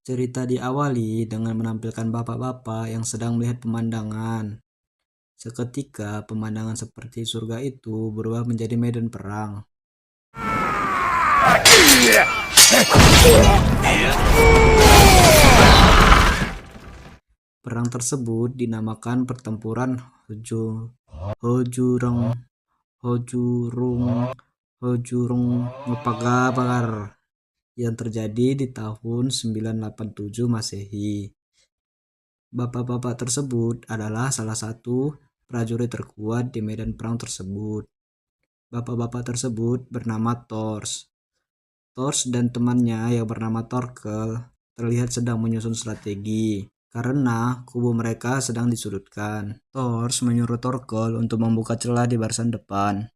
Cerita diawali dengan menampilkan bapak-bapak yang sedang melihat pemandangan. Seketika, pemandangan seperti surga itu berubah menjadi medan perang. Perang tersebut dinamakan pertempuran Hojurong Hojurung Hojurung Ngepagabar yang terjadi di tahun 987 Masehi. Bapak-bapak tersebut adalah salah satu prajurit terkuat di medan perang tersebut. Bapak-bapak tersebut bernama Thors. Thors dan temannya yang bernama Torkel terlihat sedang menyusun strategi karena kubu mereka sedang disudutkan. Thors menyuruh Torkel untuk membuka celah di barisan depan.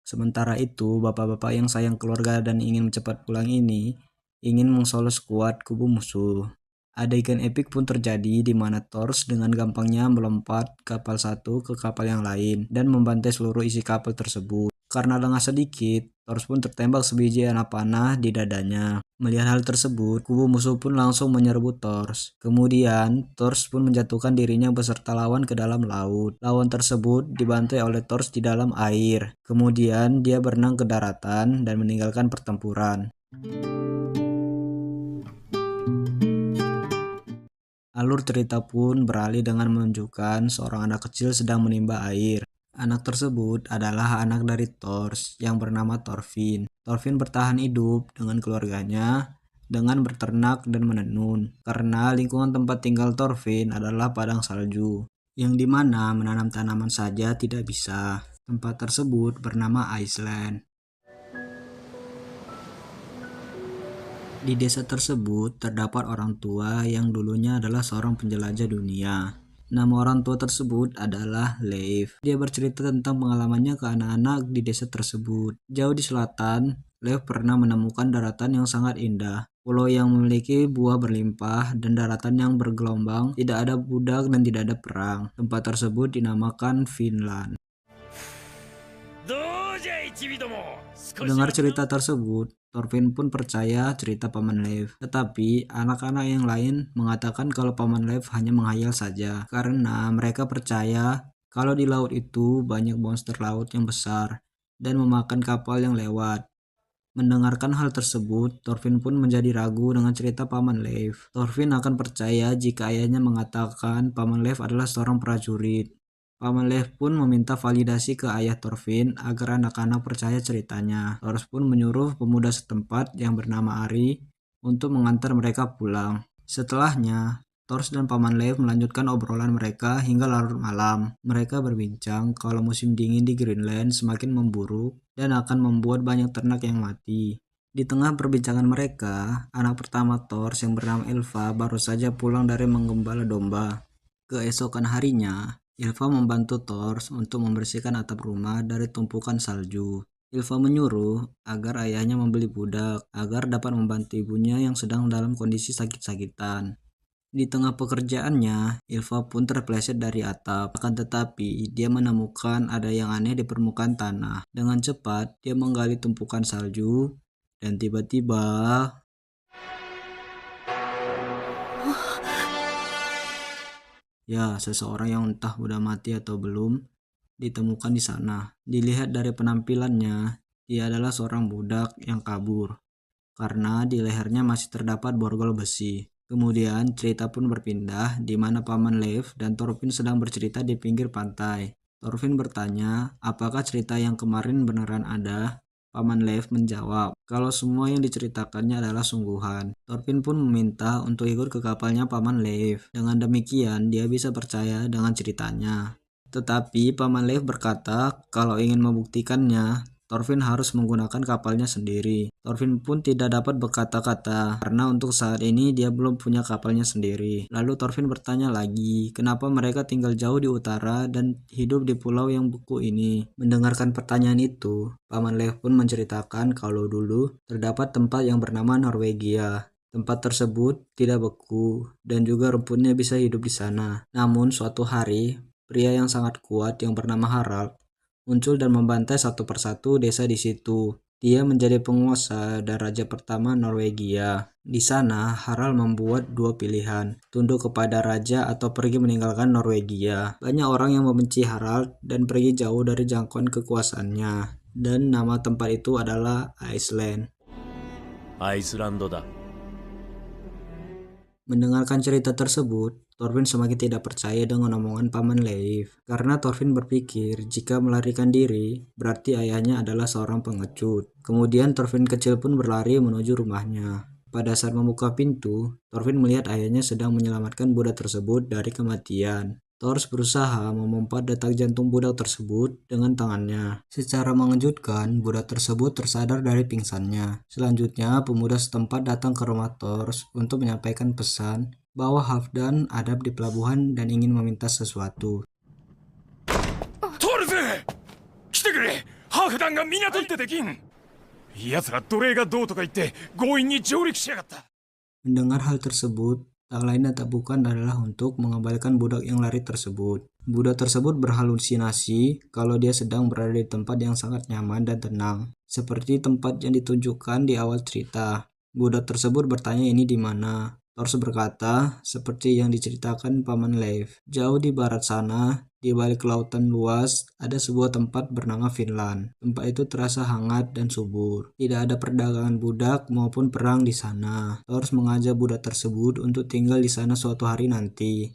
Sementara itu, bapak-bapak yang sayang keluarga dan ingin cepat pulang ini ingin mengsolo skuad kubu musuh. Adegan epik pun terjadi di mana Thors dengan gampangnya melompat kapal satu ke kapal yang lain dan membantai seluruh isi kapal tersebut. Karena lengah sedikit, Thors pun tertembak sebiji anak panah di dadanya. Melihat hal tersebut, kubu musuh pun langsung menyerbu Thors. Kemudian, Thors pun menjatuhkan dirinya beserta lawan ke dalam laut. Lawan tersebut dibantai oleh Thors di dalam air. Kemudian, dia berenang ke daratan dan meninggalkan pertempuran. Alur cerita pun beralih dengan menunjukkan seorang anak kecil sedang menimba air. Anak tersebut adalah anak dari Thors yang bernama Thorfinn. Thorfinn bertahan hidup dengan keluarganya dengan berternak dan menenun, karena lingkungan tempat tinggal Thorfinn adalah padang salju, yang dimana menanam tanaman saja tidak bisa. Tempat tersebut bernama Iceland. Di desa tersebut terdapat orang tua yang dulunya adalah seorang penjelajah dunia. Nama orang tua tersebut adalah Leif. Dia bercerita tentang pengalamannya ke anak-anak di desa tersebut. Jauh di selatan, Leif pernah menemukan daratan yang sangat indah. Pulau yang memiliki buah berlimpah dan daratan yang bergelombang, tidak ada budak dan tidak ada perang. Tempat tersebut dinamakan Finland. Mendengar cerita tersebut, Thorfinn pun percaya cerita Paman Leif. Tetapi, anak-anak yang lain mengatakan kalau Paman Leif hanya menghayal saja, karena mereka percaya kalau di laut itu banyak monster laut yang besar dan memakan kapal yang lewat. Mendengarkan hal tersebut, Thorfinn pun menjadi ragu dengan cerita Paman Leif. Thorfinn akan percaya jika ayahnya mengatakan Paman Leif adalah seorang prajurit. Paman Leif pun meminta validasi ke ayah Thorfinn agar anak-anak percaya ceritanya. Thors pun menyuruh pemuda setempat yang bernama Ari untuk mengantar mereka pulang. Setelahnya, Thors dan Paman Leif melanjutkan obrolan mereka hingga larut malam. Mereka berbincang kalau musim dingin di Greenland semakin memburuk dan akan membuat banyak ternak yang mati. Di tengah perbincangan mereka, anak pertama Thors yang bernama Ylva baru saja pulang dari menggembala domba. Keesokan harinya, Ylva membantu Thors untuk membersihkan atap rumah dari tumpukan salju. Ylva menyuruh agar ayahnya membeli budak agar dapat membantu ibunya yang sedang dalam kondisi sakit-sakitan. Di tengah pekerjaannya, Ylva pun terpeleset dari atap. Akan tetapi, dia menemukan ada yang aneh di permukaan tanah. Dengan cepat, dia menggali tumpukan salju dan tiba-tiba seseorang yang entah udah mati atau belum ditemukan di sana. Dilihat dari penampilannya, dia adalah seorang budak yang kabur karena di lehernya masih terdapat borgol besi. Kemudian cerita pun berpindah di mana Paman Leif dan Thorfinn sedang bercerita di pinggir pantai. Thorfinn bertanya, apakah cerita yang kemarin beneran ada? Paman Leif menjawab, kalau semua yang diceritakannya adalah sungguhan. Thorfinn pun meminta untuk ikut ke kapalnya Paman Leif. Dengan demikian, dia bisa percaya dengan ceritanya. Tetapi Paman Leif berkata kalau ingin membuktikannya, Thorfinn harus menggunakan kapalnya sendiri. Thorfinn pun tidak dapat berkata-kata karena untuk saat ini dia belum punya kapalnya sendiri. Lalu Thorfinn bertanya lagi, kenapa mereka tinggal jauh di utara dan hidup di pulau yang beku ini? Mendengarkan pertanyaan itu, Paman Leif pun menceritakan kalau dulu terdapat tempat yang bernama Norwegia. Tempat tersebut tidak beku dan juga rumputnya bisa hidup di sana. Namun suatu hari, pria yang sangat kuat yang bernama Harald muncul dan membantai satu persatu desa di situ. Dia menjadi penguasa dan raja pertama Norwegia. Di sana, Harald membuat dua pilihan, tunduk kepada raja atau pergi meninggalkan Norwegia. Banyak orang yang membenci Harald dan pergi jauh dari jangkauan kekuasaannya. Dan nama tempat itu adalah Iceland. アイスランドだ。 Mendengarkan cerita tersebut, Thorfinn semakin tidak percaya dengan omongan Paman Leif. Karena Thorfinn berpikir jika melarikan diri, berarti ayahnya adalah seorang pengecut. Kemudian Thorfinn kecil pun berlari menuju rumahnya. Pada saat membuka pintu, Thorfinn melihat ayahnya sedang menyelamatkan budak tersebut dari kematian. Thors berusaha memompa detak jantung budak tersebut dengan tangannya. Secara mengejutkan, budak tersebut tersadar dari pingsannya. Selanjutnya, pemuda setempat datang ke rumah Thors untuk menyampaikan pesan bahwa Halfdan ada di pelabuhan dan ingin meminta sesuatu. トールズ来てくれ。ハーフ団が港ってできん。奴ら奴隷がどうとか言って強引に上陸しやがった。 Mendengar hal tersebut, tak lain dan tak bukan adalah untuk mengembalikan budak yang lari tersebut. Budak tersebut berhalusinasi kalau dia sedang berada di tempat yang sangat nyaman dan tenang, seperti tempat yang ditunjukkan di awal cerita. Budak tersebut bertanya ini di mana. Thors berkata, seperti yang diceritakan Paman Leif. Jauh di barat sana, di balik lautan luas, ada sebuah tempat bernama Finland. Tempat itu terasa hangat dan subur. Tidak ada perdagangan budak maupun perang di sana. Thors mengajak budak tersebut untuk tinggal di sana suatu hari nanti.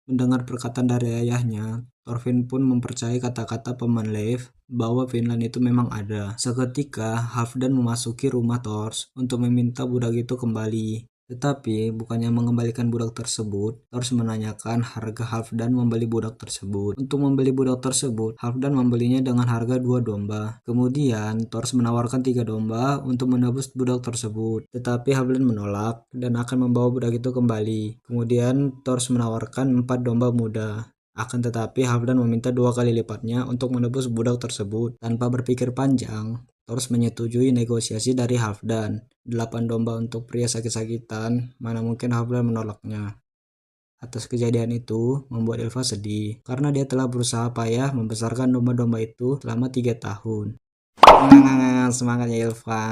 Mendengar perkataan dari ayahnya, Thorfinn pun mempercayai kata-kata Paman Leif bahwa Finland itu memang ada. Seketika, Halfdan memasuki rumah Thors untuk meminta budak itu kembali. Tetapi, bukannya mengembalikan budak tersebut, Thors menanyakan harga Halfdan membeli budak tersebut. Untuk membeli budak tersebut, Halfdan membelinya dengan harga 2 domba. Kemudian, Thors menawarkan 3 domba untuk menebus budak tersebut. Tetapi Halfdan menolak dan akan membawa budak itu kembali. Kemudian, Thors menawarkan 4 domba muda. Akan tetapi, Halfdan meminta 2 kali lipatnya untuk menebus budak tersebut. Tanpa berpikir panjang, Thors menyetujui negosiasi dari Halfdan. 8 domba untuk pria sakit-sakitan, mana mungkin Halfdan menolaknya. Atas kejadian itu, membuat Ylva sedih, karena dia telah berusaha payah membesarkan domba-domba itu selama 3 tahun. Semangat ya Ylva.